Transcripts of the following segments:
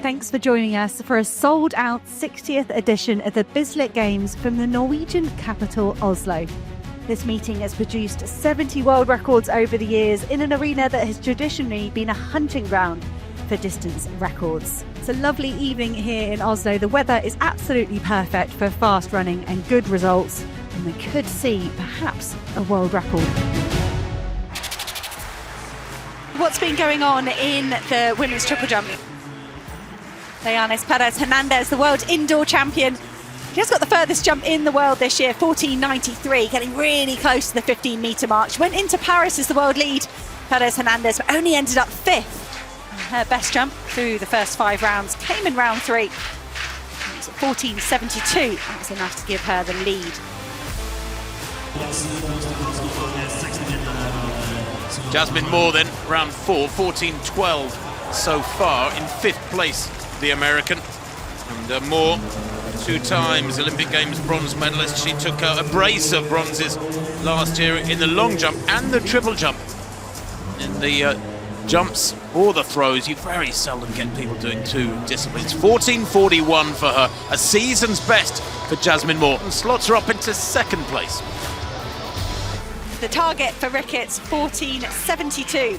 Thanks for joining us for a sold-out 60th edition of the Bislett Games from the Norwegian capital, Oslo. This meeting has produced 70 world records over the years in an arena that has traditionally been a hunting ground for distance records. It's a lovely evening here in Oslo. The weather is absolutely perfect for fast running and good results, and we could see perhaps a world record. What's been going on in the women's triple jump? Leonis Perez Hernandez, the world indoor champion. She has got the furthest jump in the world this year, 14.93, getting really close to the 15-metre mark. She went into Paris as the world lead, Perez Hernandez, but only ended up 5th. Her best jump through the first 5 rounds came in round 3. It was at 14.72. That was enough to give her the lead. Jasmine Moore then, round 4, 14.12 so far, in 5th place, the American. And Moore, 2 times Olympic Games bronze medalist. She took a brace of bronzes last year in the long jump and the triple jump. In the jumps or the throws, you very seldom get people doing 2 disciplines. 14.41 for her, a season's best for Jasmine Moore, and slots her up into 2nd place. The target for Ricketts, 14.72.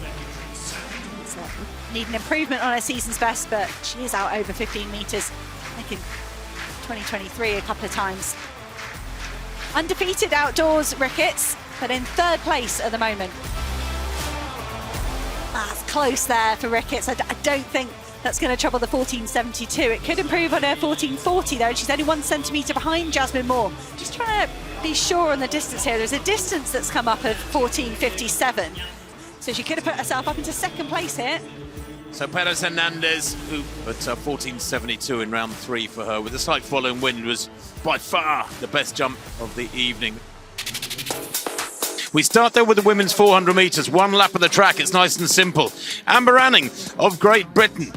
Need an improvement on her season's best, but she is out over 15 metres, making 2023 a couple of times. Undefeated outdoors, Ricketts, but in 3rd place at the moment. That's close there for Ricketts. I don't think that's going to trouble the 14.72. It could improve on her 14.40 though, and she's only 1 centimetre behind Jasmine Moore. Just trying to be sure on the distance here. There's a distance that's come up at 14.57, so she could have put herself up into 2nd place here. So Perez Hernandez, who at 14.72 in round 3 for her, with a slight following wind, was by far the best jump of the evening. We start there with the women's 400 metres, 1 lap of the track. It's nice and simple. Amber Anning of Great Britain.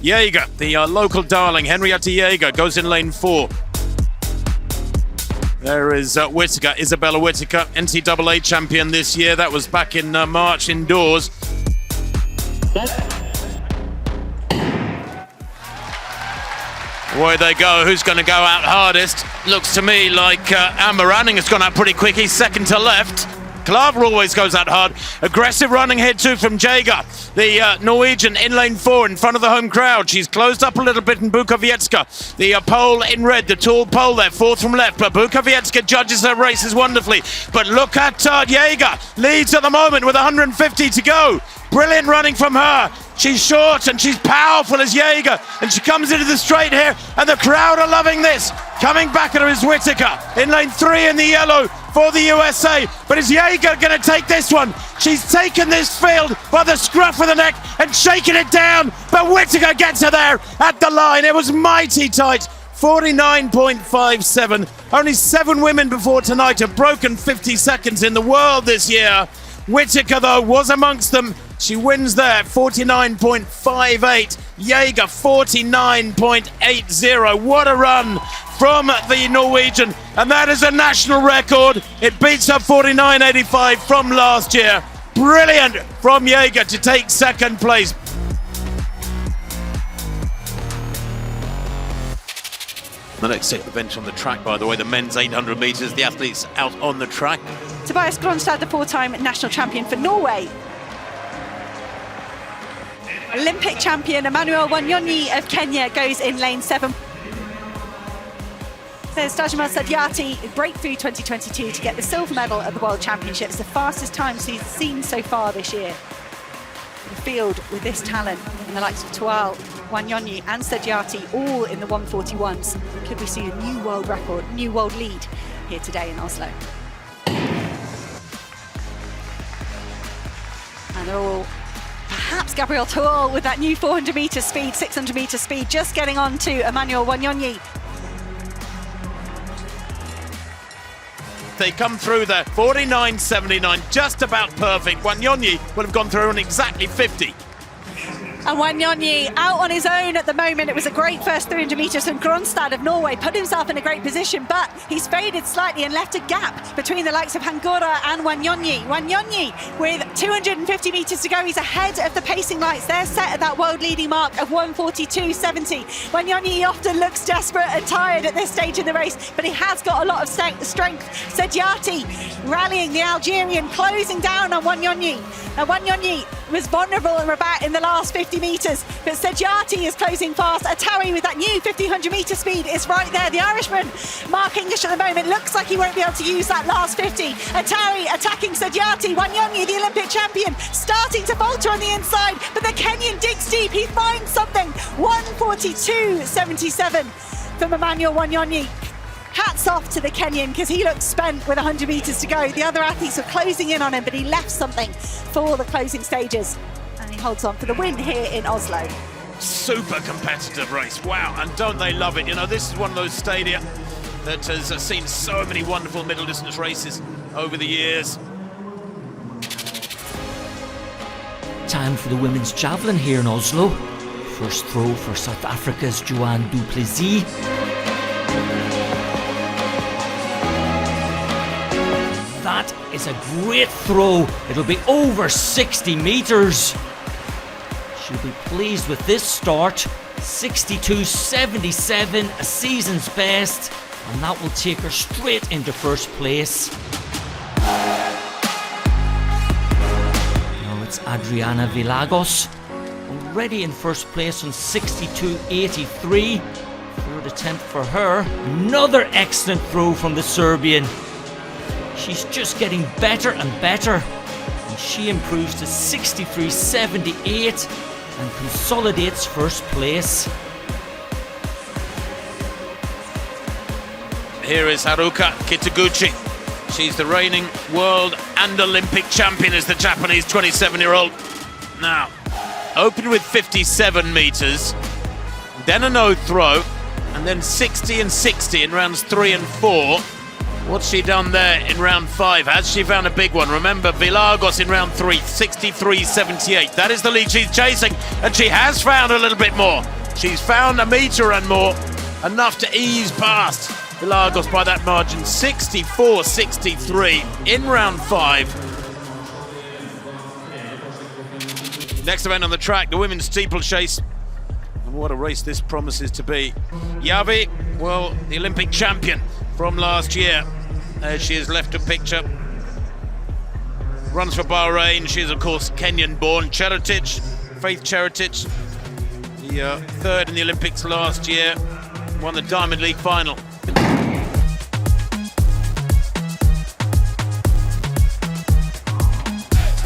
Jaeger, the local darling, Henrietta Jaeger, goes in lane 4. There is Whittaker, Isabella Whittaker, NCAA champion this year. That was back in March indoors. Away they go. Who's going to go out hardest? Looks to me like Amber Anning has gone out pretty quick. He's 2nd to left. Klaver always goes out hard. Aggressive running here too from Jaeger, the Norwegian, in lane 4 in front of the home crowd. She's closed up a little bit in Bukowiecka, the pole in red, the tall pole there, 4th from left. But Bukowiecka judges her races wonderfully. But look at Jaeger, leads at the moment with 150 to go. Brilliant running from her. She's short and she's powerful as Jaeger, and she comes into the straight here, and the crowd are loving this. Coming back at her is Whittaker in lane 3 in the yellow for the USA. But is Jaeger going to take this one? She's taken this field by the scruff of the neck and shaking it down, but Whittaker gets her there at the line. It was mighty tight. 49.57. Only 7 women before tonight have broken 50 seconds in the world this year. Whittaker, though, was amongst them. She wins there, 49.58. Jaeger, 49.80. What a run from the Norwegian. And that is a national record. It beats her 49.85 from last year. Brilliant from Jaeger to take 2nd place. The next event on the track, by the way, the men's 800 metres, the athletes out on the track. Tobias Gronstad, the 4-time national champion for Norway. Olympic champion Emmanuel Wanyonyi of Kenya goes in lane 7. There's Stajamal Sadyati, breakthrough 2022 to get the silver medal at the World Championships, the fastest time he's seen so far this year. The field with this talent, and the likes of Tual, Wanyonyi and Sadyati, all in the 141s. Could we see a new world record, new world lead here today in Oslo? And they're all, perhaps Gabriel Tual with that new 400 metre speed, 600 metre speed, just getting on to Emmanuel Wanyonyi. They come through there, 49.79, just about perfect. Wanyonyi would have gone through on exactly 50. And Wanyonyi out on his own at the moment. It was a great first 300 metres, and Gronstad of Norway put himself in a great position, but he's faded slightly and left a gap between the likes of Hangora and Wanyonyi. Wanyonyi with 250 metres to go. He's ahead of the pacing lights. They're set at that world leading mark of 1:42.70. Wanyonyi often looks desperate and tired at this stage in the race, but he has got a lot of strength. Sediati rallying the Algerian, closing down on Wanyonyi. Now Wanyonyi was vulnerable in Rabat in the last 50 metres, but Sediati is closing fast. Atari with that new 1500 metre speed is right there. The Irishman, Mark English at the moment, looks like he won't be able to use that last 50. Atari attacking Sediati. Wanyonyi, the Olympic champion, starting to falter on the inside, but the Kenyan digs deep. He finds something. 1:42.77 from Emmanuel Wanyonyi. Hats off to the Kenyan, because he looked spent with 100 metres to go. The other athletes were closing in on him, but he left something for the closing stages. And he holds on for the win here in Oslo. Super competitive race. Wow, and don't they love it? You know, this is one of those stadia that has seen so many wonderful middle distance races over the years. Time for the women's javelin here in Oslo. First throw for South Africa's Joanne du Plessis. That is a great throw. It'll be over 60 metres. She'll be pleased with this start. 62.77, a season's best, and that will take her straight into first place. Now it's Adriana Vilagos, already in first place on 62.83. Third attempt for her. Another excellent throw from the Serbian. She's just getting better and better, and she improves to 63.78 and consolidates first place. Here is Haruka Kitaguchi. She's the reigning world and Olympic champion as the Japanese 27-year-old. Now, opened with 57 metres, then a no throw, and then 60 and 60 in rounds 3 and 4. What's she done there in round 5? Has she found a big one? Remember, Vilagos in round 3, 63.78. That is the lead she's chasing, and she has found a little bit more. She's found a metre and more, enough to ease past Vilagos by that margin. 64.63 in round 5. Next event on the track, the women's steeplechase. And what a race this promises to be. Yavi, well, the Olympic champion from last year. She has left a picture. Runs for Bahrain. She is, of course, Kenyan-born. Cheretich, Faith Cheretich, the third in the Olympics last year. Won the Diamond League final.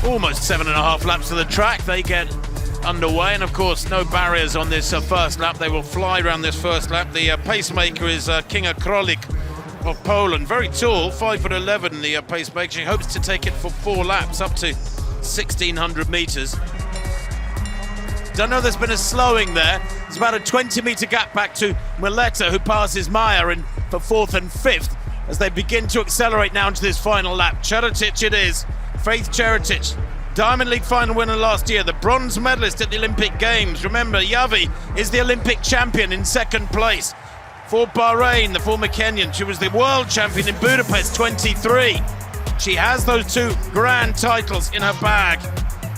Almost 7.5 laps of the track. They get underway, and of course no barriers on this first lap. They will fly around this first lap. The pacemaker is Kinga Krolik of Poland. Very tall, 5'11", the pacemaker. She hopes to take it for 4 laps up to 1,600 metres. Don't know, there's been a slowing there. There's about a 20-metre gap back to Mileta, who passes Maya in for 4th and 5th as they begin to accelerate now into this final lap. Cheretich it is, Faith Cheretich, Diamond League final winner last year, the bronze medalist at the Olympic Games. Remember, Yavi is the Olympic champion in 2nd place. For Bahrain, the former Kenyan, she was the world champion in Budapest 23. She has those 2 grand titles in her bag.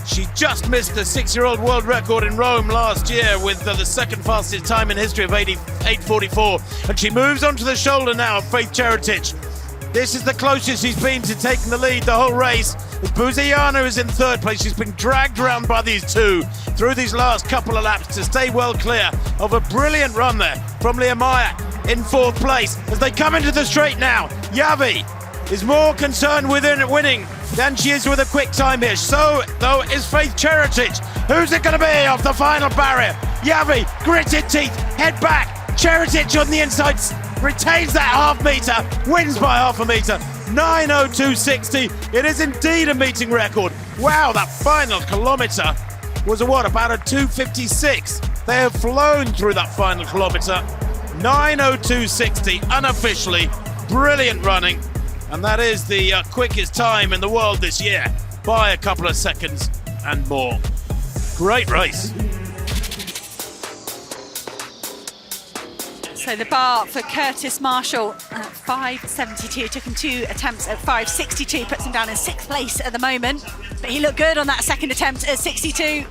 She just missed the 6-year-old world record in Rome last year with the 2nd fastest time in history of 8:44. And she moves onto the shoulder now of Faith Cheretich. This is the closest she's been to taking the lead the whole race. Buzayana is in 3rd place. She's been dragged around by these 2 through these last couple of laps to stay well clear of a brilliant run there from Liamaya in 4th place. As they come into the straight now, Yavi is more concerned with winning than she is with a quick time here. So, though, is Faith Cheretich. Who's it going to be off the final barrier? Yavi, gritted teeth, head back. Cheretich on the inside, retains that half metre, wins by half a metre. 9:02.60. It is indeed a meeting record. Wow, that final kilometre was about a 2:56. They have flown through that final kilometre. 9:02.60 unofficially. Brilliant running. And that is the quickest time in the world this year by a couple of seconds and more. Great race. So the bar for Curtis Marshall at 5.72. Took him 2 attempts at 5.62. Puts him down in 6th place at the moment. But he looked good on that second attempt at 62.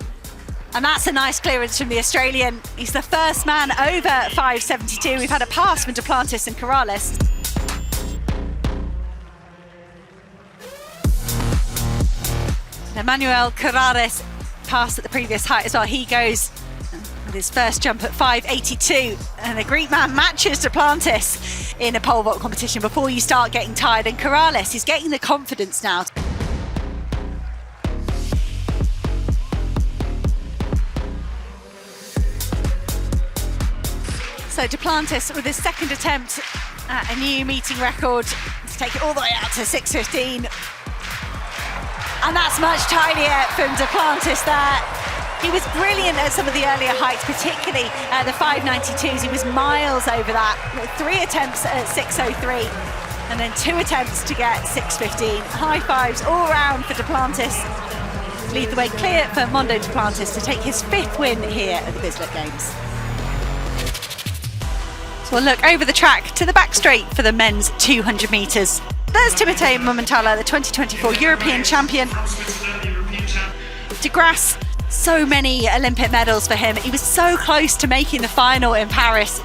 And that's a nice clearance from the Australian. He's the first man over 5.72. We've had a pass from Duplantis and Corrales. Emmanuel Corrales passed at the previous height as well. He goes with his first jump at 5.82, and the Greek man matches Duplantis in a pole vault competition before you start getting tired, and Corrales is getting the confidence now. So Duplantis with his second attempt at a new meeting record to take it all the way out to 6.15. And that's much tinier from Duplantis there. He was brilliant at some of the earlier heights, particularly the 5.92s. He was miles over that. 3 attempts at 6.03 and then 2 attempts to get 6.15. High fives all round for Duplantis. Lead the way clear for Mondo Duplantis to take his 5th win here at the Bislett Games. So we'll look over the track to the back straight for the men's 200 metres. There's Timotei Mumentala, the 2024 European champion. De Grasse, so many Olympic medals for him. He was so close to making the final in Paris.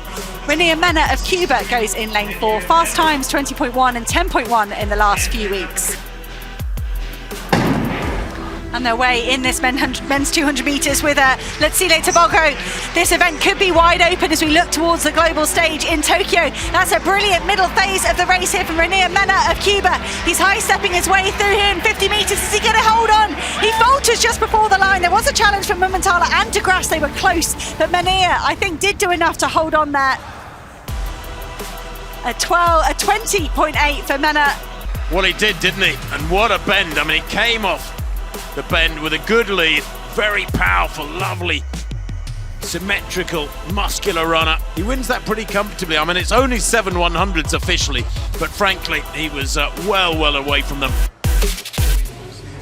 René Mena of Cuba goes in lane 4. Fast times 20.1 and 10.1 in the last few weeks. And their way in this men's 200 metres with Letsile Tebogo. This event could be wide open as we look towards the global stage in Tokyo. That's a brilliant middle phase of the race here from René Mena of Cuba. He's high-stepping his way through here in 50 metres. Is he going to hold on? He falters just before the line. There was a challenge from Mumentala and De Grasse. They were close, but Mena, I think, did do enough to hold on there. A 20.8 for Mena. Well, he did, didn't he? And what a bend. I mean, he came off the bend with a good lead. Very powerful, lovely, symmetrical, muscular runner. He wins that pretty comfortably. I mean, it's only 7 100s officially, but frankly, he was well away from them.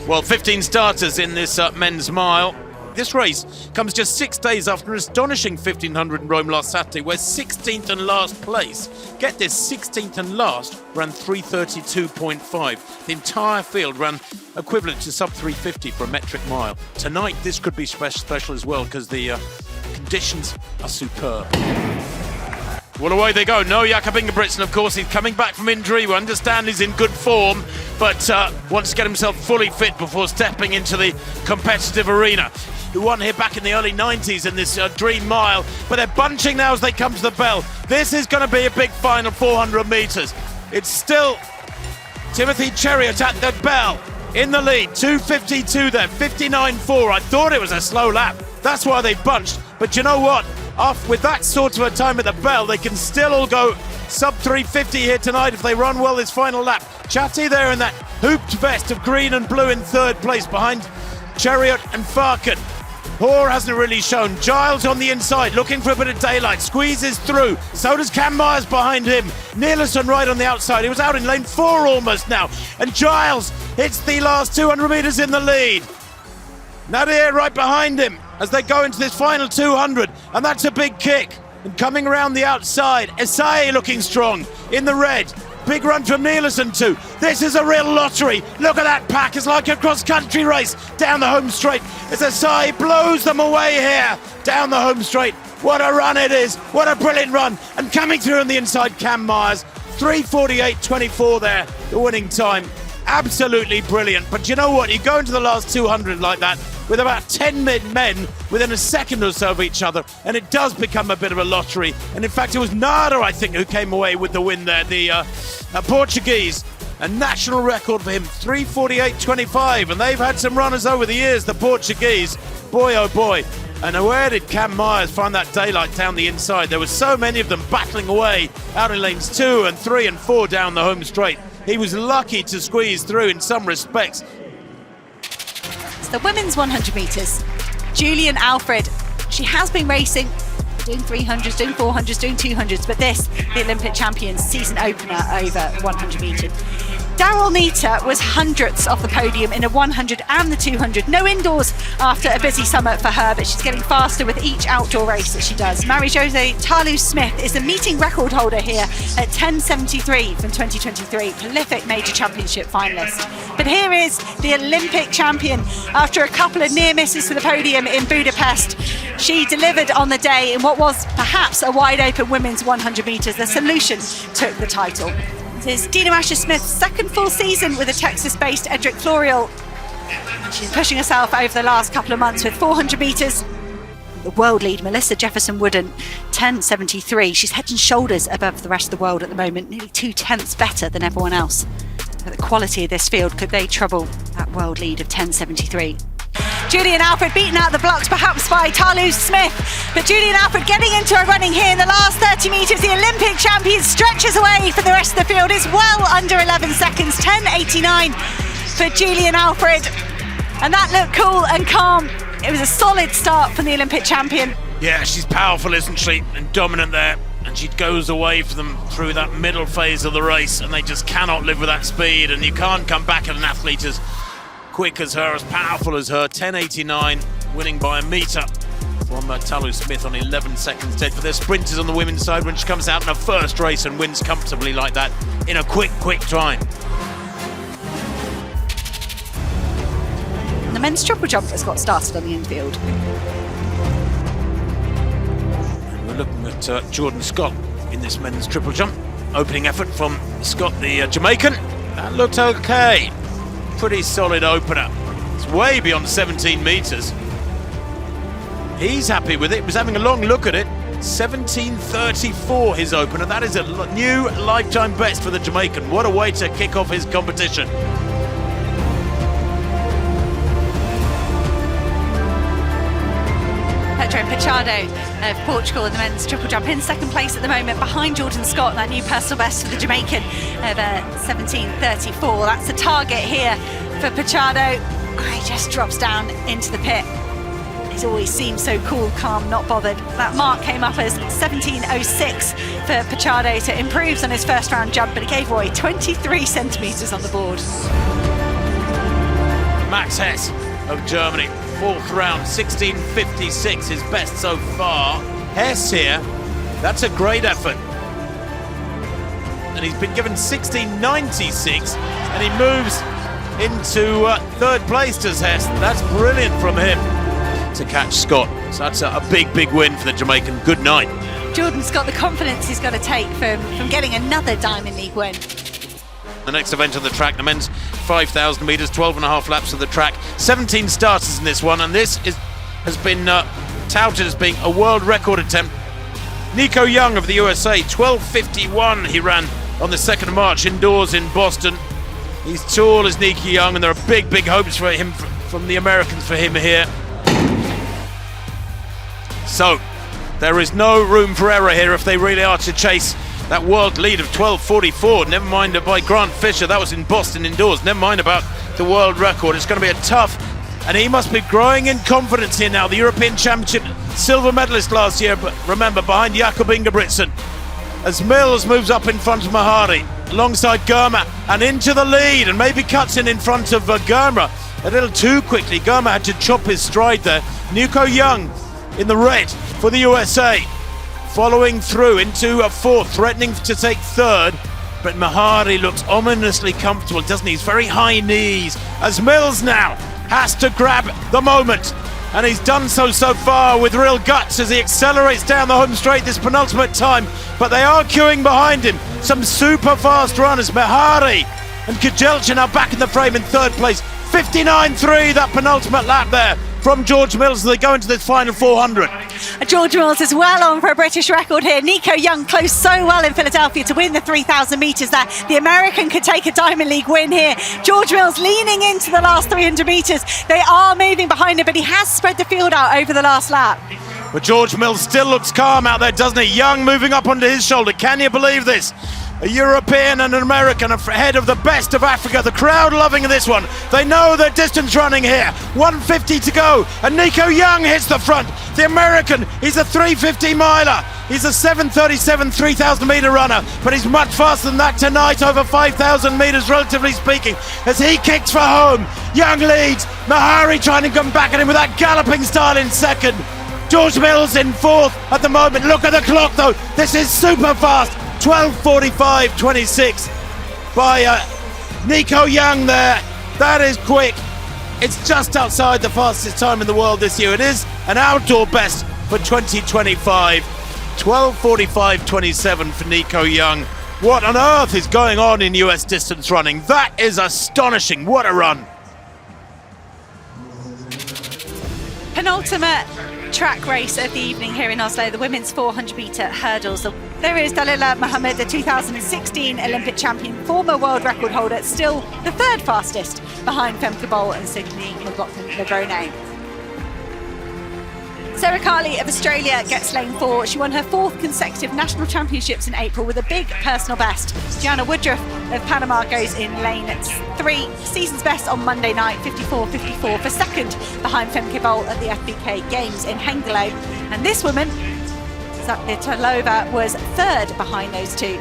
Well, 15 starters in this men's mile. This race comes just 6 days after an astonishing 1500 in Rome last Saturday, where 16th and last place, get this, 16th and last, ran 3:32.5. The entire field ran equivalent to sub 3:50 for a metric mile. Tonight, this could be special as well, because the conditions are superb. Well, away they go. No Jakob Ingebrigtsen, of course. He's coming back from injury. We understand he's in good form, but wants to get himself fully fit before stepping into the competitive arena. Who won here back in the early 90s in this dream mile, but they're bunching now as they come to the bell. This is going to be a big final 400 metres. It's still Timothy Cheruiyot at the bell in the lead, 2:52 there, 59.4. I thought it was a slow lap. That's why they bunched. But you know what? Off with that sort of a time at the bell, they can still all go sub 3:50 here tonight if they run well this final lap. Chatty there in that hooped vest of green and blue in 3rd place behind Cheruiyot and Farken. Hoare hasn't really shown. Giles on the inside, looking for a bit of daylight, squeezes through. So does Cam Myers behind him. Nielsen right on the outside. He was out in lane 4 almost now. And Giles hits the last 200 metres in the lead. Nadir right behind him as they go into this final 200. And that's a big kick. And coming around the outside, Esai looking strong in the red. Big run from Nielsen too. This is a real lottery. Look at that pack. It's like a cross-country race down the home straight as Esai blows them away here down the home straight. What a run it is. What a brilliant run. And coming through on the inside, Cam Myers. 3:48.24 there, the winning time. Absolutely brilliant. But you know what? You go into the last 200 like that with about 10 men within a second or so of each other, and it does become a bit of a lottery. And in fact, it was Nada, I think, who came away with the win there, the Portuguese. A national record for him, 3:48.25, and they've had some runners over the years, the Portuguese. Boy, oh boy. And where did Cam Myers find that daylight down the inside? There were so many of them battling away out in lanes 2 and 3 and 4 down the home straight. He was lucky to squeeze through in some respects. It's the women's 100 metres. Julian Alfred, she has been racing, doing 300s, doing 400s, doing 200s, but this, the Olympic champions, season opener over 100 metres. Daryl Nita was hundredths off the podium in a 100 and the 200. No indoors after a busy summer for her, but she's getting faster with each outdoor race that she does. Marie-José Talu-Smith is the meeting record holder here at 10:73 from 2023, prolific major championship finalist. But here is the Olympic champion. After a couple of near misses to the podium in Budapest, she delivered on the day in what was perhaps a wide open women's 100 metres. The Solution took the title. This is Dina Asher-Smith's second full season with a Texas-based Edric Floreal. She's pushing herself over the last couple of months with 400 metres. The world lead, Melissa Jefferson-Wooden, 10:73. She's head and shoulders above the rest of the world at the moment, nearly 2/10 better than everyone else. But the quality of this field, could they trouble that world lead of 10:73? Julian Alfred beaten out of the blocks perhaps by Talu-Smith, but Julian Alfred getting into her running here in the last 30 metres. The Olympic champion stretches away for the rest of the field. Is well under 11 seconds, 10:89 for Julian Alfred. And that looked cool and calm. It was a solid start from the Olympic champion. Yeah, she's powerful, isn't she? And dominant there. And she goes away from them through that middle phase of the race, and they just cannot live with that speed. And you can't come back at an athlete as quick as her, as powerful as her. 10:89, winning by a metre from Talu-Smith on 11 seconds dead. For their sprinters on the women's side, when she comes out in her first race and wins comfortably like that in a quick time. The men's triple jump has got started on the infield. And we're looking at Jordan Scott in this men's triple jump. Opening effort from Scott, the Jamaican. That looked okay. Pretty solid opener. It's way beyond 17 metres. He's happy with it. He was having a long look at it. 17:34 his opener. That is a new lifetime best for the Jamaican. What a way to kick off his competition. Pedro Pachado of Portugal in the men's triple jump in second place at the moment, behind Jordan Scott, that new personal best for the Jamaican of 17:34. That's the target here for Pachado. He just drops down into the pit. He's always seemed so cool, calm, not bothered. That mark came up as 17:06 for Pachado, so improves on his first round jump, but he gave away 23 centimetres on the board. Max Hess of Germany, fourth round, 16:56, his best so far. Hess here, that's a great effort. And he's been given 16:96, and he moves into third place, does Hess. That's brilliant from him to catch Scott. So that's a big win for the Jamaican. Good night. Jordan's got the confidence he's got to take from getting another Diamond League win. The next event on the track, the men's 5,000 metres, 12.5 laps of the track. 17 starters in this one, and this has been touted as being a world record attempt. Nico Young of the USA, 12:51 he ran on the 2nd of March indoors in Boston. He's tall as Nico Young, and there are big hopes for him from the Americans for him here. So there is no room for error here if they really are to chase that world lead of 12:44. Never mind by Grant Fisher, that was in Boston indoors. Never mind about the world record. It's going to be a tough, and he must be growing in confidence here now. The European Championship silver medalist last year, but remember, behind Jakob Ingebrigtsen. As Mills moves up in front of Mahari, alongside Germa, and into the lead, and maybe cuts in front of Germa a little too quickly. Germa had to chop his stride there. Nico Young in the red for the USA. Following through into a fourth, threatening to take third, but Mahari looks ominously comfortable, doesn't he? He's very high knees, as Mills now has to grab the moment, and he's done so far with real guts as he accelerates down the home straight this penultimate time, but they are queuing behind him. Some super fast runners, Mahari and Kajelcha now back in the frame in third place. 59.3, that penultimate lap there from George Mills as they go into this final 400. George Mills is well on for a British record here. Nico Young closed so well in Philadelphia to win the 3,000 metres that the American could take a Diamond League win here. George Mills leaning into the last 300 metres. They are moving behind him, but he has spread the field out over the last lap. But George Mills still looks calm out there, doesn't he? Young moving up onto his shoulder. Can you believe this? A European and an American ahead of the best of Africa. The crowd loving this one. They know they're distance running here. 150 to go, and Nico Young hits the front. The American, he's a 350 miler. He's a 7:37 3,000 meter runner, but he's much faster than that tonight, over 5,000 meters relatively speaking, as he kicks for home. Young leads, Mahari trying to come back at him with that galloping style in second. George Mills in fourth at the moment. Look at the clock though, this is super fast. 12:45.26 by Nico Young there. That is quick. It's just outside the fastest time in the world this year. It is an outdoor best for 2025. 12:45.27 for Nico Young. What on earth is going on in US distance running? That is astonishing. What a run. Penultimate track race of the evening here in Oslo, the women's 400 metre hurdles. There is Dalila Muhammad, the 2016 Olympic champion, former world record holder, still the third fastest behind Femke Bol and Sydney McLaughlin-Levrone. Sarah Carley of Australia gets lane 4. She won her 4th consecutive national championships in April with a big personal best. Gianna Woodruff of Panama goes in lane 3. Season's best on Monday night, 54.54 for second behind Femke Bol at the FBK Games in Hengelo. And this woman, Zapitalova, was third behind those two.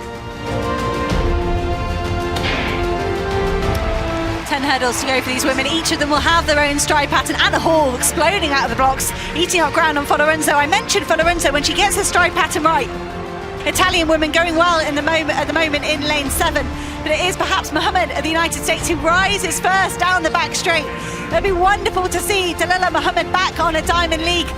10 hurdles to go for these women. Each of them will have their own stride pattern. Anna Hall exploding out of the blocks, eating up ground on Folorenzo. I mentioned Folorenzo when she gets her stride pattern right. Italian women going well at the moment in lane 7. But it is perhaps Muhammad of the United States who rises first down the back straight. It'd be wonderful to see Dalila Muhammad back on a Diamond League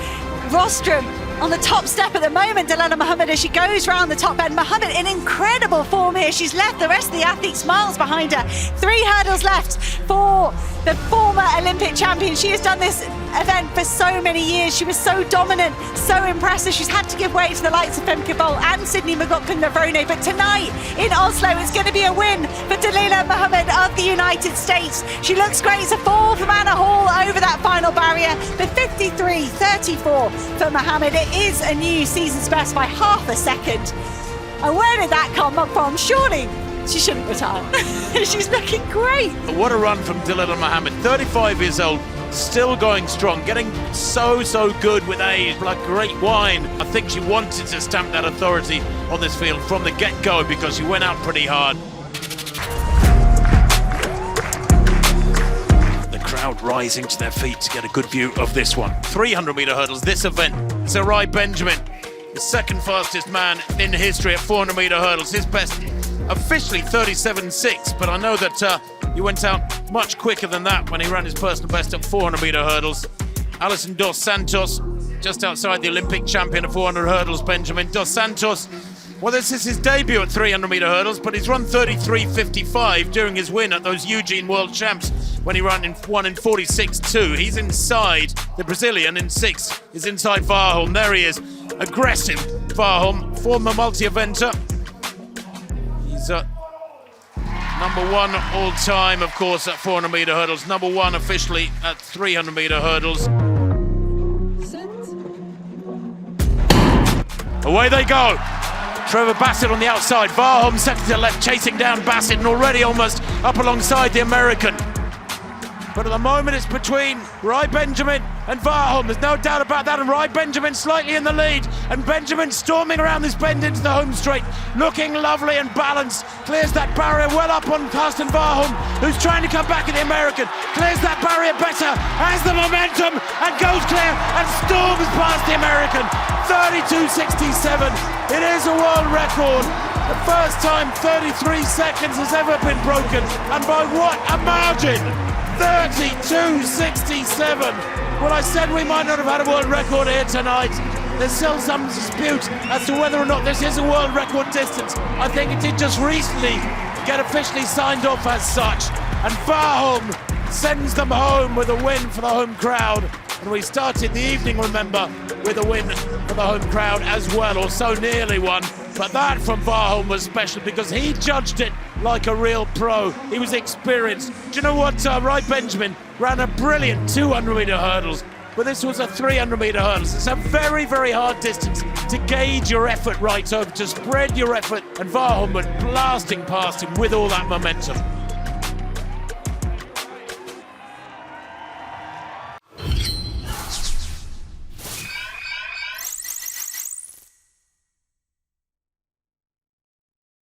rostrum. On the top step at the moment, Dalila Muhammad, as she goes round the top end. Muhammad in incredible form here. She's left the rest of the athletes miles behind her. 3 hurdles left for the former Olympic champion. She has done this event for so many years. She was so dominant, so impressive. She's had to give way to the likes of Femke Bol and Sydney McLaughlin-Levrone. But tonight in Oslo, it's going to be a win for Dalila Muhammad of the United States. She looks great. It's a fall from Anna Hall over that final barrier. The 53.34 for Muhammad. It is a new season's best by half a second. And where did that come up from? Surely she shouldn't retire. She's looking great. What a run from Dalila Muhammad, 35 years old, still going strong, getting so good with age, like great wine. I think she wanted to stamp that authority on this field from the get-go because she went out pretty hard. The crowd rising to their feet to get a good view of this one. 300 meter hurdles, this event. Sarai Benjamin, the second fastest man in history at 400 meter hurdles. His best officially 37.6, but I know that he went out much quicker than that when he ran his personal best at 400 meter hurdles. Alison Dos Santos, just outside the Olympic champion at 400 hurdles, Benjamin. Dos Santos, well, this is his debut at 300 meter hurdles, but he's run 33.55 during his win at those Eugene World Champs when he won in 46.2. He's inside the Brazilian in 6. He's inside Warholm. There he is. Aggressive Warholm, former multi-eventer. He's number 1 all time, of course, at 400 meter hurdles. Number 1 officially at 300 meter hurdles. Away they go. Trevor Bassett on the outside. Warholm second to left, chasing down Bassett and already almost up alongside the American. But at the moment it's between Rai Benjamin and Warholm. There's no doubt about that. And Rai Benjamin slightly in the lead. And Benjamin storming around this bend into the home straight. Looking lovely and balanced. Clears that barrier well up on Karsten Warholm, who's trying to come back at the American. Clears that barrier better. Has the momentum and goes clear and storms past the American. 32.67. It is a world record. The first time 33 seconds has ever been broken. And by what a margin! 32.67. Well, I said we might not have had a world record here tonight. There's still some dispute as to whether or not this is a world record distance. I think it did just recently get officially signed off as such. And Warholm sends them home with a win for the home crowd. And we started the evening, remember, with a win for the home crowd as well, or so nearly one. But that from Warholm was special because he judged it like a real pro. He was experienced. Do you know what? Rai Benjamin ran a brilliant 200 meter hurdles. but this was a 300-metre hurdle. It's a very, very hard distance to gauge your effort right over, to spread your effort, and Verhoeven blasting past him with all that momentum.